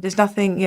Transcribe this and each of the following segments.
There's nothing,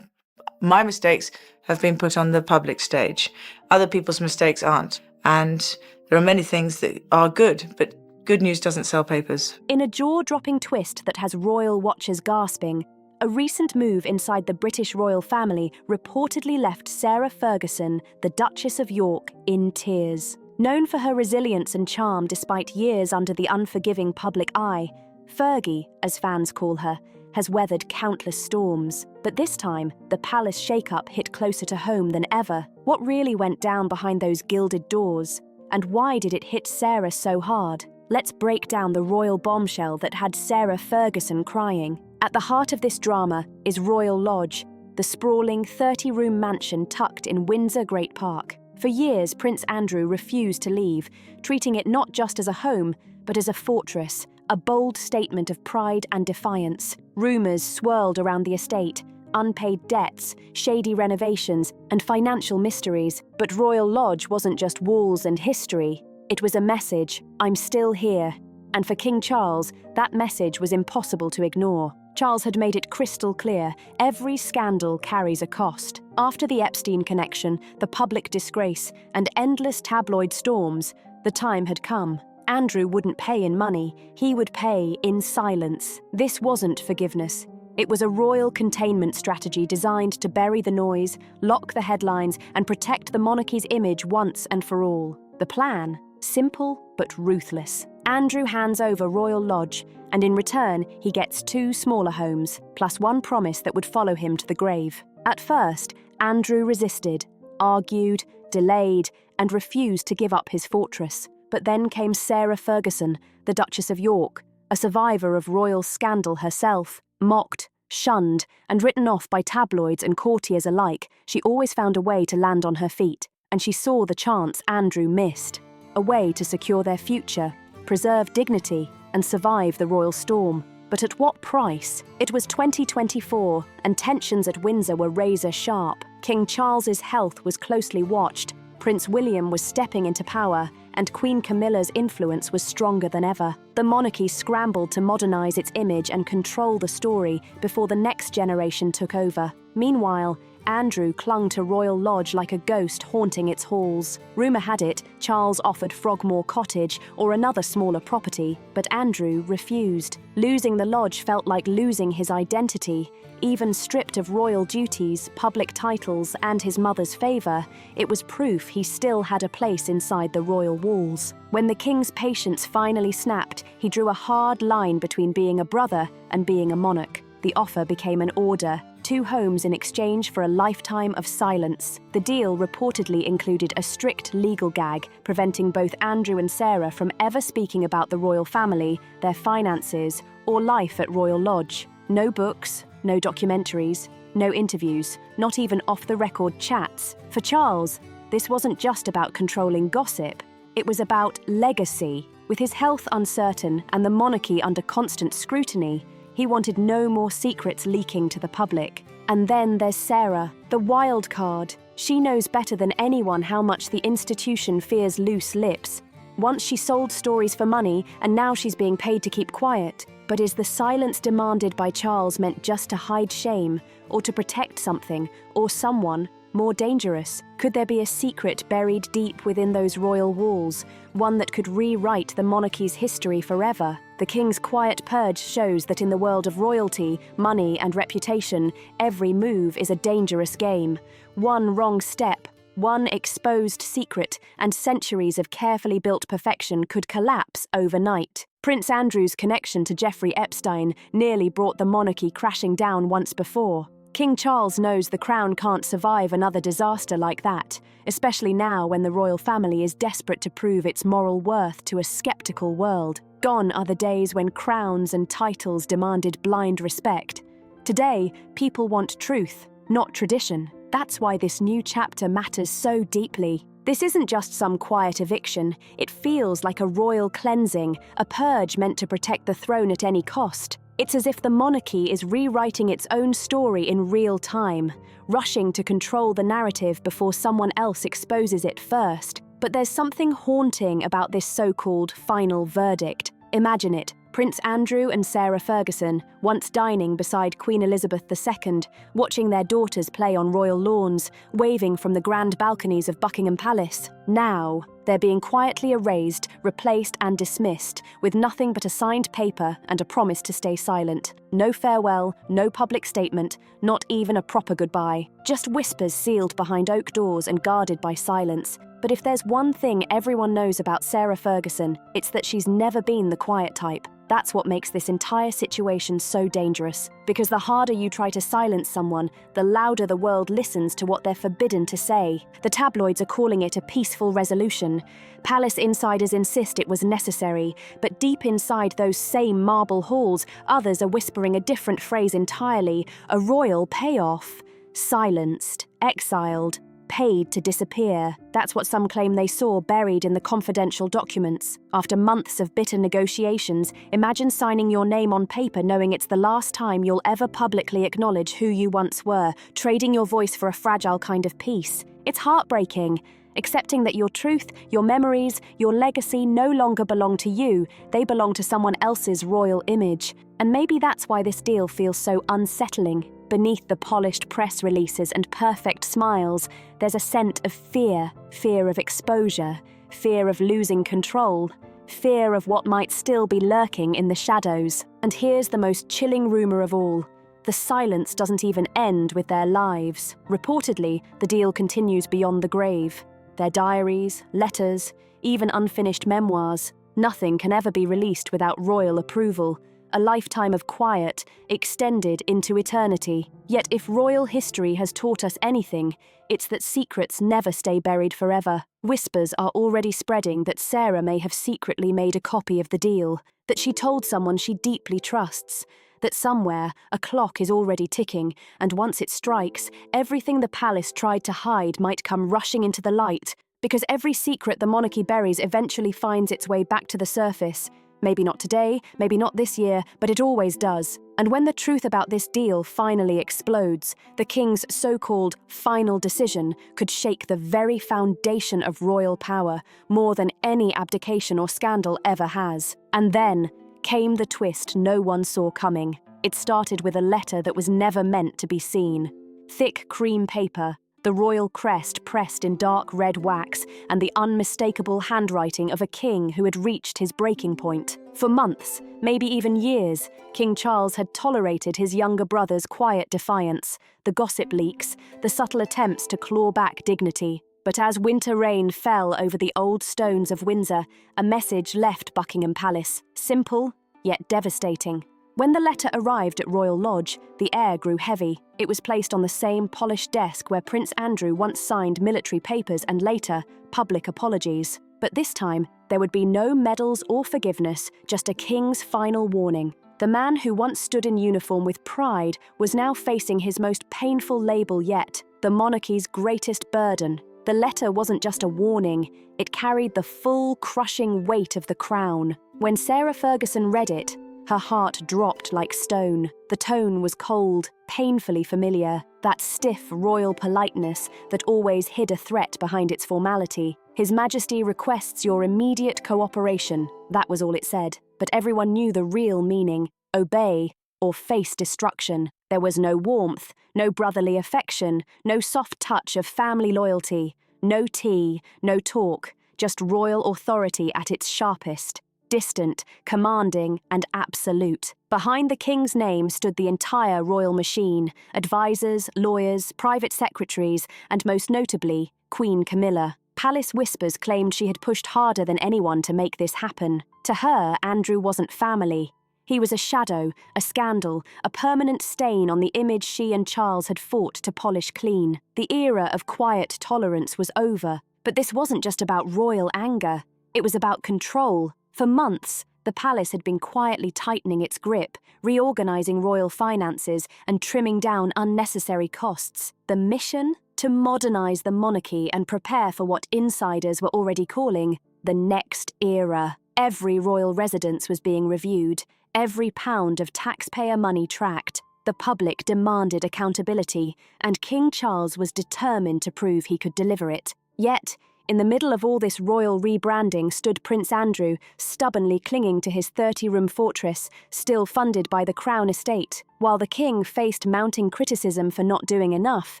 my mistakes have been put on the public stage. Other people's mistakes aren't. And there are many things that are good, but good news doesn't sell papers. In a jaw-dropping twist that has royal watchers gasping, a recent move inside the British royal family reportedly left Sarah Ferguson, the Duchess of York, in tears. Known for her resilience and charm despite years under the unforgiving public eye, Fergie, as fans call her, has weathered countless storms. But this time, the palace shake-up hit closer to home than ever. What really went down behind those gilded doors? And why did it hit Sarah so hard? Let's break down the royal bombshell that had Sarah Ferguson crying. At the heart of this drama is Royal Lodge, the sprawling 30-room mansion tucked in Windsor Great Park. For years, Prince Andrew refused to leave, treating it not just as a home, but as a fortress, a bold statement of pride and defiance. Rumours swirled around the estate, unpaid debts, shady renovations, and financial mysteries. But Royal Lodge wasn't just walls and history. It was a message, I'm still here. And for King Charles, that message was impossible to ignore. Charles had made it crystal clear, every scandal carries a cost. After the Epstein connection, the public disgrace, and endless tabloid storms, the time had come. Andrew wouldn't pay in money, he would pay in silence. This wasn't forgiveness. It was a royal containment strategy designed to bury the noise, lock the headlines, and protect the monarchy's image once and for all. The plan? Simple but ruthless. Andrew hands over Royal Lodge, and in return, he gets 2 smaller homes, plus one promise that would follow him to the grave. At first, Andrew resisted, argued, delayed, and refused to give up his fortress. But then came Sarah Ferguson, the Duchess of York, a survivor of royal scandal herself. Mocked, shunned, and written off by tabloids and courtiers alike, she always found a way to land on her feet, and she saw the chance Andrew missed. A way to secure their future, preserve dignity, and survive the royal storm. But at what price? It was 2024, and tensions at Windsor were razor-sharp. King Charles's health was closely watched, Prince William was stepping into power, and Queen Camilla's influence was stronger than ever. The monarchy scrambled to modernize its image and control the story before the next generation took over. Meanwhile, Andrew clung to Royal Lodge like a ghost haunting its halls. Rumour had it Charles offered Frogmore Cottage or another smaller property, but Andrew refused. Losing the lodge felt like losing his identity. Even stripped of royal duties, public titles, and his mother's favour, it was proof he still had a place inside the royal walls. When the king's patience finally snapped, he drew a hard line between being a brother and being a monarch. The offer became an order, 2 homes in exchange for a lifetime of silence. The deal reportedly included a strict legal gag, preventing both Andrew and Sarah from ever speaking about the royal family, their finances, or life at Royal Lodge. No books, no documentaries, no interviews, not even off-the-record chats. For Charles, this wasn't just about controlling gossip. It was about legacy. With his health uncertain and the monarchy under constant scrutiny, he wanted no more secrets leaking to the public. And then there's Sarah, the wild card. She knows better than anyone how much the institution fears loose lips. Once she sold stories for money, and now she's being paid to keep quiet. But is the silence demanded by Charles meant just to hide shame, or to protect something, or someone, more dangerous? Could there be a secret buried deep within those royal walls, one that could rewrite the monarchy's history forever? The king's quiet purge shows that in the world of royalty, money, and reputation, every move is a dangerous game. One wrong step, one exposed secret, and centuries of carefully built perfection could collapse overnight. Prince Andrew's connection to Jeffrey Epstein nearly brought the monarchy crashing down once before. King Charles knows the crown can't survive another disaster like that, especially now when the royal family is desperate to prove its moral worth to a skeptical world. Gone are the days when crowns and titles demanded blind respect. Today, people want truth, not tradition. That's why this new chapter matters so deeply. This isn't just some quiet eviction. It feels like a royal cleansing, a purge meant to protect the throne at any cost. It's as if the monarchy is rewriting its own story in real time, rushing to control the narrative before someone else exposes it first. But there's something haunting about this so-called final verdict. Imagine it, Prince Andrew and Sarah Ferguson, once dining beside Queen Elizabeth II, watching their daughters play on royal lawns, waving from the grand balconies of Buckingham Palace. Now, they're being quietly erased, replaced and dismissed, with nothing but a signed paper and a promise to stay silent. No farewell, no public statement, not even a proper goodbye. Just whispers sealed behind oak doors and guarded by silence. But if there's one thing everyone knows about Sarah Ferguson, it's that she's never been the quiet type. That's what makes this entire situation so dangerous. Because the harder you try to silence someone, the louder the world listens to what they're forbidden to say. The tabloids are calling it a peaceful resolution. Palace insiders insist it was necessary, but deep inside those same marble halls, others are whispering a different phrase entirely: a royal payoff. Silenced, exiled, paid to disappear. That's what some claim they saw buried in the confidential documents. After months of bitter negotiations, imagine signing your name on paper knowing it's the last time you'll ever publicly acknowledge who you once were, trading your voice for a fragile kind of peace. It's heartbreaking. Accepting that your truth, your memories, your legacy no longer belong to you, they belong to someone else's royal image. And maybe that's why this deal feels so unsettling. Beneath the polished press releases and perfect smiles, there's a scent of fear of exposure, fear of losing control, fear of what might still be lurking in the shadows. And here's the most chilling rumor of all. The silence doesn't even end with their lives. Reportedly, the deal continues beyond the grave. Their diaries, letters, even unfinished memoirs. Nothing can ever be released without royal approval. A lifetime of quiet, extended into eternity. Yet if royal history has taught us anything, it's that secrets never stay buried forever. Whispers are already spreading that Sarah may have secretly made a copy of the deal, that she told someone she deeply trusts, that somewhere a clock is already ticking, and once it strikes, everything the palace tried to hide might come rushing into the light, because every secret the monarchy buries eventually finds its way back to the surface. Maybe not today, maybe not this year, but it always does. And when the truth about this deal finally explodes, the king's so-called final decision could shake the very foundation of royal power, more than any abdication or scandal ever has. And then came the twist no one saw coming. It started with a letter that was never meant to be seen. Thick cream paper, the royal crest pressed in dark red wax, and the unmistakable handwriting of a king who had reached his breaking point. For months, maybe even years, King Charles had tolerated his younger brother's quiet defiance, the gossip leaks, the subtle attempts to claw back dignity. But as winter rain fell over the old stones of Windsor, a message left Buckingham Palace, simple yet devastating. When the letter arrived at Royal Lodge, the air grew heavy. It was placed on the same polished desk where Prince Andrew once signed military papers and later public apologies. But this time, there would be no medals or forgiveness, just a king's final warning. The man who once stood in uniform with pride was now facing his most painful label yet, the monarchy's greatest burden. The letter wasn't just a warning, it carried the full, crushing weight of the crown. When Sarah Ferguson read it, her heart dropped like stone. The tone was cold, painfully familiar, that stiff royal politeness that always hid a threat behind its formality. His Majesty requests your immediate cooperation. That was all it said. But everyone knew the real meaning: obey or face destruction. There was no warmth, no brotherly affection, no soft touch of family loyalty, no tea, no talk, just royal authority at its sharpest. Distant, commanding, and absolute. Behind the king's name stood the entire royal machine: advisors, lawyers, private secretaries, and most notably, Queen Camilla. Palace whispers claimed she had pushed harder than anyone to make this happen. To her, Andrew wasn't family. He was a shadow, a scandal, a permanent stain on the image she and Charles had fought to polish clean. The era of quiet tolerance was over, but this wasn't just about royal anger. It was about control. For months, the palace had been quietly tightening its grip, reorganizing royal finances and trimming down unnecessary costs. The mission? To modernize the monarchy and prepare for what insiders were already calling the next era. Every royal residence was being reviewed, every pound of taxpayer money tracked. The public demanded accountability, and King Charles was determined to prove he could deliver it. Yet, In the middle of all this royal rebranding stood Prince Andrew, stubbornly clinging to his 30-room fortress, still funded by the Crown estate. While the king faced mounting criticism for not doing enough,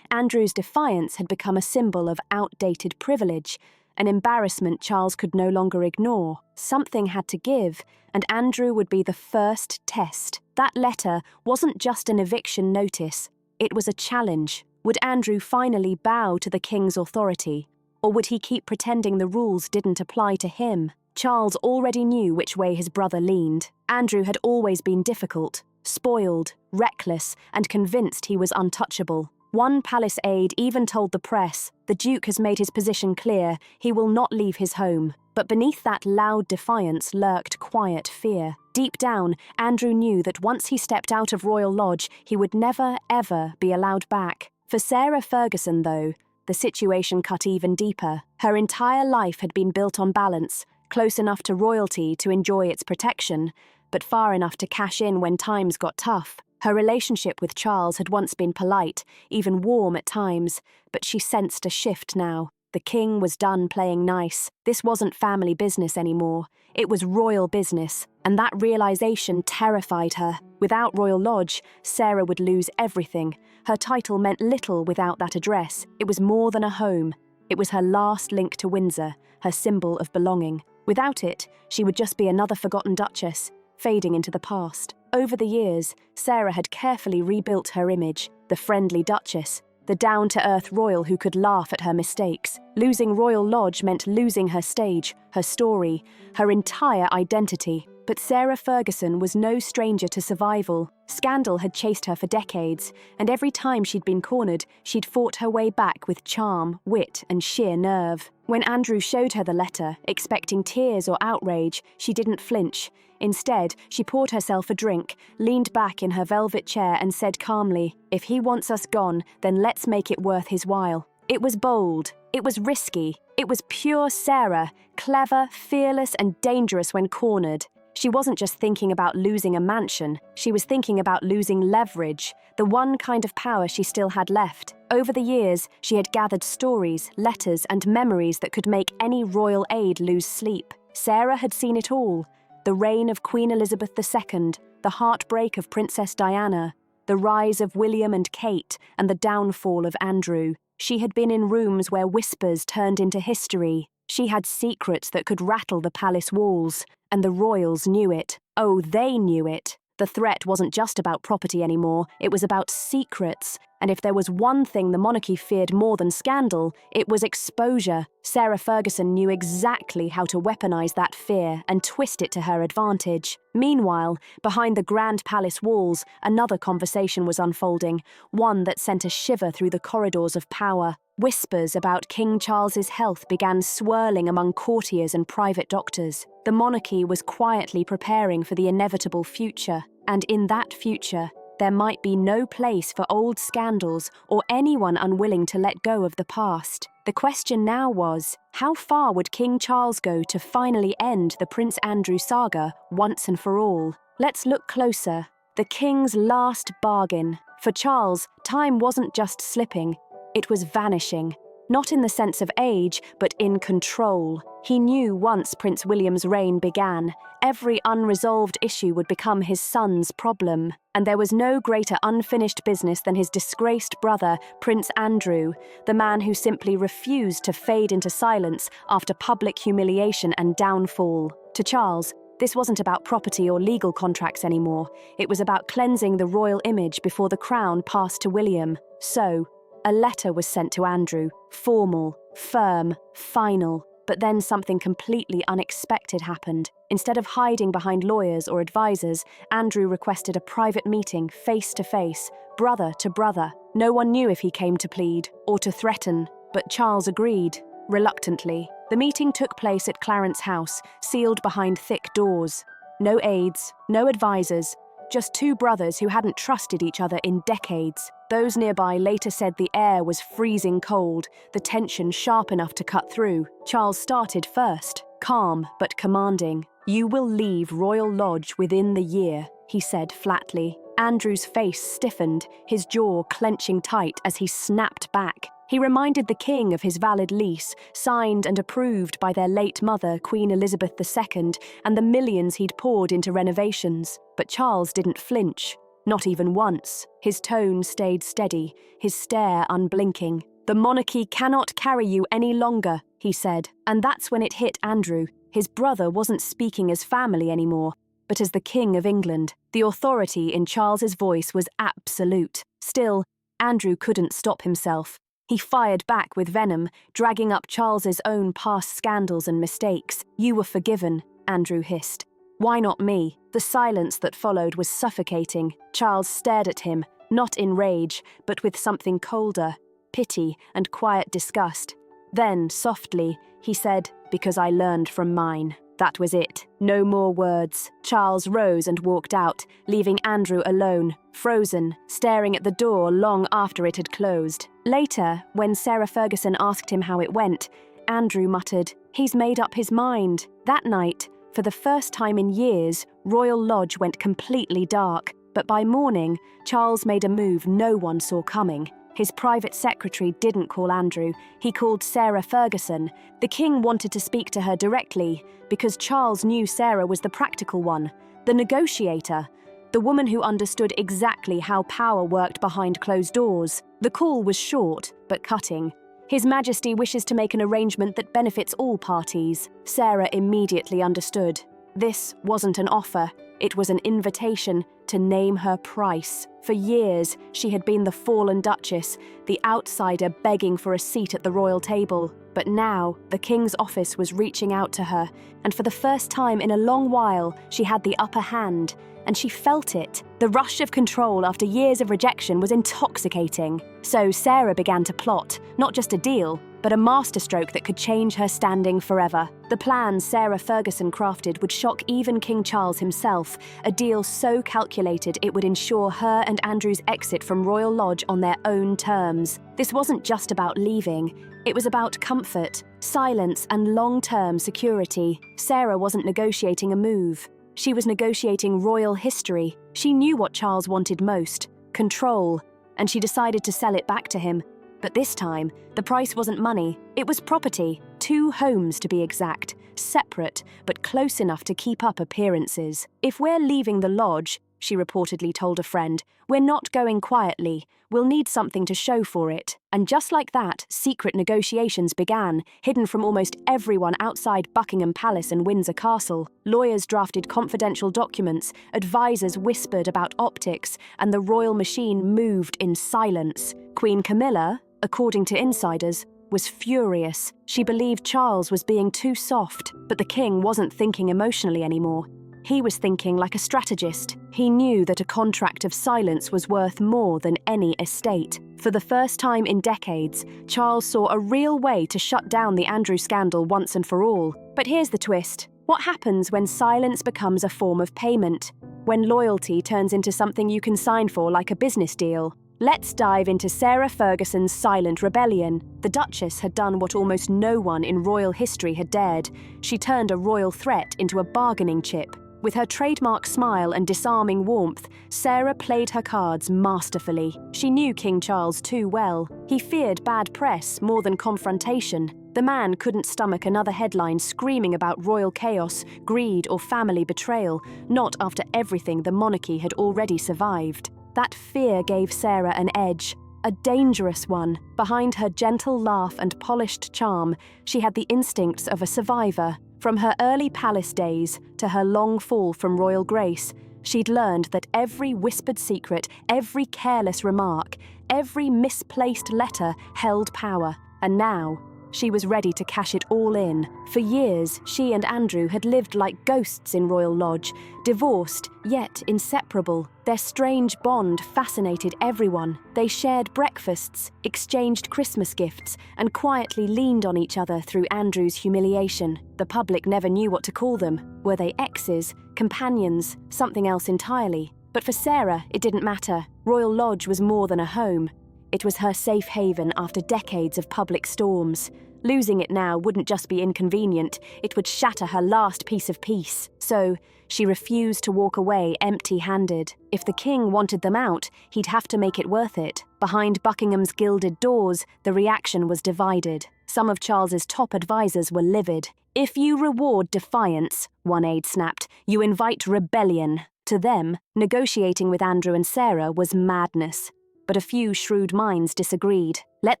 Andrew's defiance had become a symbol of outdated privilege, an embarrassment Charles could no longer ignore. Something had to give, and Andrew would be the first test. That letter wasn't just an eviction notice, it was a challenge. Would Andrew finally bow to the king's authority? Or would he keep pretending the rules didn't apply to him? Charles already knew which way his brother leaned. Andrew had always been difficult, spoiled, reckless, and convinced he was untouchable. One palace aide even told the press, "The Duke has made his position clear, he will not leave his home." But beneath that loud defiance lurked quiet fear. Deep down, Andrew knew that once he stepped out of Royal Lodge, he would never, ever be allowed back. For Sarah Ferguson, though, the situation cut even deeper. Her entire life had been built on balance, close enough to royalty to enjoy its protection, but far enough to cash in when times got tough. Her relationship with Charles had once been polite, even warm at times, but she sensed a shift now. The king was done playing nice. This wasn't family business anymore. It was royal business, and that realization terrified her. Without Royal Lodge, Sarah would lose everything. Her title meant little without that address. It was more than a home. It was her last link to Windsor, her symbol of belonging. Without it, she would just be another forgotten duchess, fading into the past. Over the years, Sarah had carefully rebuilt her image, the friendly duchess, the down-to-earth royal who could laugh at her mistakes. Losing Royal Lodge meant losing her stage, her story, her entire identity. But Sarah Ferguson was no stranger to survival. Scandal had chased her for decades, and every time she'd been cornered, she'd fought her way back with charm, wit, and sheer nerve. When Andrew showed her the letter, expecting tears or outrage, she didn't flinch. Instead, she poured herself a drink, leaned back in her velvet chair and said calmly, "If he wants us gone, then let's make it worth his while." It was bold. It was risky. It was pure Sarah, clever, fearless, and dangerous when cornered. She wasn't just thinking about losing a mansion, she was thinking about losing leverage, the one kind of power she still had left. Over the years, she had gathered stories, letters, and memories that could make any royal aide lose sleep. Sarah had seen it all. The reign of Queen Elizabeth II, the heartbreak of Princess Diana, the rise of William and Kate, and the downfall of Andrew. She had been in rooms where whispers turned into history. She had secrets that could rattle the palace walls, and the royals knew it. Oh, they knew it. The threat wasn't just about property anymore, it was about secrets. And if there was one thing the monarchy feared more than scandal, it was exposure. Sarah Ferguson knew exactly how to weaponize that fear and twist it to her advantage. Meanwhile, behind the grand palace walls, another conversation was unfolding, one that sent a shiver through the corridors of power. Whispers about King Charles's health began swirling among courtiers and private doctors. The monarchy was quietly preparing for the inevitable future, and in that future, there might be no place for old scandals or anyone unwilling to let go of the past. The question now was, how far would King Charles go to finally end the Prince Andrew saga once and for all? Let's look closer. The king's last bargain. For Charles, time wasn't just slipping, it was vanishing. Not in the sense of age, but in control. He knew once Prince William's reign began, every unresolved issue would become his son's problem. And there was no greater unfinished business than his disgraced brother, Prince Andrew, the man who simply refused to fade into silence after public humiliation and downfall. To Charles, this wasn't about property or legal contracts anymore. It was about cleansing the royal image before the crown passed to William. So, a letter was sent to Andrew, formal, firm, final. But then something completely unexpected happened. Instead of hiding behind lawyers or advisors, Andrew requested a private meeting, face to face, brother to brother. No one knew if he came to plead or to threaten, but Charles agreed, reluctantly. The meeting took place at Clarence House, sealed behind thick doors. No aides, no advisors, just two brothers who hadn't trusted each other in decades. Those nearby later said the air was freezing cold, the tension sharp enough to cut through. Charles started first, calm but commanding. "You will leave Royal Lodge within the year," he said flatly. Andrew's face stiffened, his jaw clenching tight as he snapped back. He reminded the king of his valid lease, signed and approved by their late mother, Queen Elizabeth II, and the millions he'd poured into renovations. But Charles didn't flinch. Not even once. His tone stayed steady, his stare unblinking. "The monarchy cannot carry you any longer," he said. And that's when it hit Andrew. His brother wasn't speaking as family anymore, but as the King of England. The authority in Charles's voice was absolute. Still, Andrew couldn't stop himself. He fired back with venom, dragging up Charles's own past scandals and mistakes. "You were forgiven," Andrew hissed. "Why not me?" The silence that followed was suffocating. Charles stared at him, not in rage, but with something colder, pity and quiet disgust. Then, softly, he said, "Because I learned from mine." That was it. No more words. Charles rose and walked out, leaving Andrew alone, frozen, staring at the door long after it had closed. Later, when Sarah Ferguson asked him how it went, Andrew muttered, "He's made up his mind." That night, for the first time in years, Royal Lodge went completely dark, but by morning, Charles made a move no one saw coming. His private secretary didn't call Andrew, he called Sarah Ferguson. The king wanted to speak to her directly, because Charles knew Sarah was the practical one, the negotiator, the woman who understood exactly how power worked behind closed doors. The call was short, but cutting. "His Majesty wishes to make an arrangement that benefits all parties." Sarah immediately understood. This wasn't an offer, it was an invitation to name her price. For years, she had been the fallen duchess, the outsider begging for a seat at the royal table. But now, the king's office was reaching out to her, and for the first time in a long while, she had the upper hand, and she felt it. The rush of control after years of rejection was intoxicating. So Sarah began to plot, not just a deal, but a masterstroke that could change her standing forever. The plan Sarah Ferguson crafted would shock even King Charles himself, a deal so calculated it would ensure her and Andrew's exit from Royal Lodge on their own terms. This wasn't just about leaving, it was about comfort, silence, and long-term security. Sarah wasn't negotiating a move. She was negotiating royal history. She knew what Charles wanted most, control, and she decided to sell it back to him. But this time, the price wasn't money, it was property. 2 homes to be exact, separate, but close enough to keep up appearances. "If we're leaving the lodge," she reportedly told a friend, "we're not going quietly. We'll need something to show for it." And just like that, secret negotiations began, hidden from almost everyone outside Buckingham Palace and Windsor Castle. Lawyers drafted confidential documents, advisors whispered about optics, and the royal machine moved in silence. Queen Camilla, according to insiders, was furious. She believed Charles was being too soft, but the king wasn't thinking emotionally anymore. He was thinking like a strategist. He knew that a contract of silence was worth more than any estate. For the first time in decades, Charles saw a real way to shut down the Andrew scandal once and for all. But here's the twist. What happens when silence becomes a form of payment? When loyalty turns into something you can sign for like a business deal? Let's dive into Sarah Ferguson's silent rebellion. The Duchess had done what almost no one in royal history had dared. She turned a royal threat into a bargaining chip. With her trademark smile and disarming warmth, Sarah played her cards masterfully. She knew King Charles too well. He feared bad press more than confrontation. The man couldn't stomach another headline screaming about royal chaos, greed, or family betrayal, not after everything the monarchy had already survived. That fear gave Sarah an edge, a dangerous one. Behind her gentle laugh and polished charm, she had the instincts of a survivor. From her early palace days to her long fall from royal grace, she'd learned that every whispered secret, every careless remark, every misplaced letter held power. And now, she was ready to cash it all in. For years, she and Andrew had lived like ghosts in Royal Lodge, divorced, yet inseparable. Their strange bond fascinated everyone. They shared breakfasts, exchanged Christmas gifts, and quietly leaned on each other through Andrew's humiliation. The public never knew what to call them. Were they exes, companions, something else entirely? But for Sarah, it didn't matter. Royal Lodge was more than a home. It was her safe haven after decades of public storms. Losing it now wouldn't just be inconvenient, it would shatter her last piece of peace. So, she refused to walk away empty-handed. If the king wanted them out, he'd have to make it worth it. Behind Buckingham's gilded doors, the reaction was divided. Some of Charles's top advisors were livid. "If you reward defiance," one aide snapped, "you invite rebellion." To them, negotiating with Andrew and Sarah was madness. But a few shrewd minds disagreed. "Let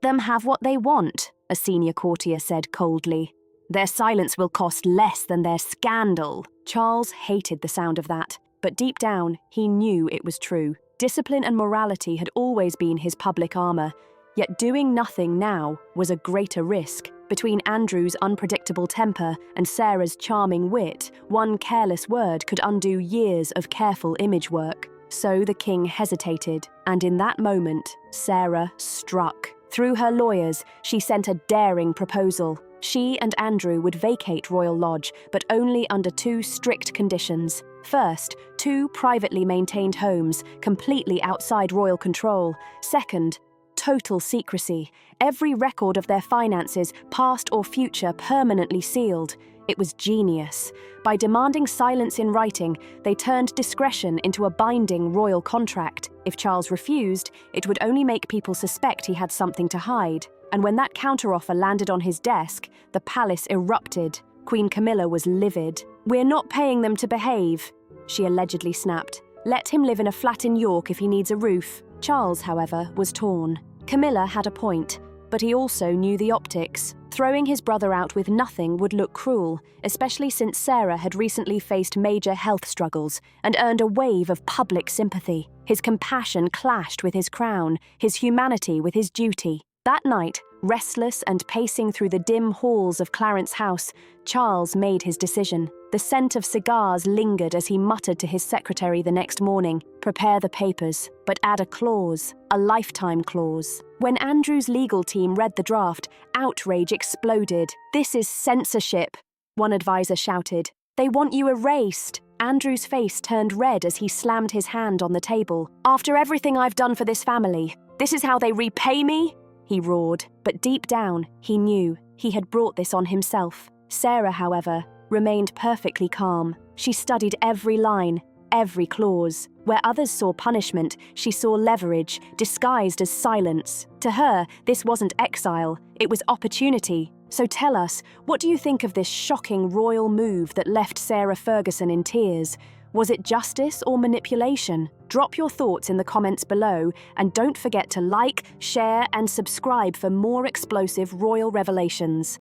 them have what they want," a senior courtier said coldly. "Their silence will cost less than their scandal." Charles hated the sound of that, but deep down, he knew it was true. Discipline and morality had always been his public armor, yet doing nothing now was a greater risk. Between Andrew's unpredictable temper and Sarah's charming wit, one careless word could undo years of careful image work. So the king hesitated, and in that moment, Sarah struck. Through her lawyers, she sent a daring proposal. She and Andrew would vacate Royal Lodge, but only under two strict conditions. First, 2 privately maintained homes, completely outside royal control. Second, total secrecy. Every record of their finances, past or future, permanently sealed. It was genius. By demanding silence in writing, they turned discretion into a binding royal contract. If Charles refused, it would only make people suspect he had something to hide. And when that counteroffer landed on his desk, the palace erupted. Queen Camilla was livid. "We're not paying them to behave," she allegedly snapped. "Let him live in a flat in York if he needs a roof." Charles, however, was torn. Camilla had a point, but he also knew the optics. Throwing his brother out with nothing would look cruel, especially since Sarah had recently faced major health struggles and earned a wave of public sympathy. His compassion clashed with his crown, his humanity with his duty. That night, restless and pacing through the dim halls of Clarence House, Charles made his decision. The scent of cigars lingered as he muttered to his secretary the next morning, "Prepare the papers, but add a clause, a lifetime clause." When Andrew's legal team read the draft, outrage exploded. "This is censorship," one advisor shouted. "They want you erased." Andrew's face turned red as he slammed his hand on the table. "After everything I've done for this family, this is how they repay me?" he roared. But deep down, he knew he had brought this on himself. Sarah, however, remained perfectly calm. She studied every line, every clause. Where others saw punishment, she saw leverage, disguised as silence. To her, this wasn't exile, it was opportunity. So tell us, what do you think of this shocking royal move that left Sarah Ferguson in tears? Was it justice or manipulation? Drop your thoughts in the comments below, and don't forget to like, share, and subscribe for more explosive royal revelations.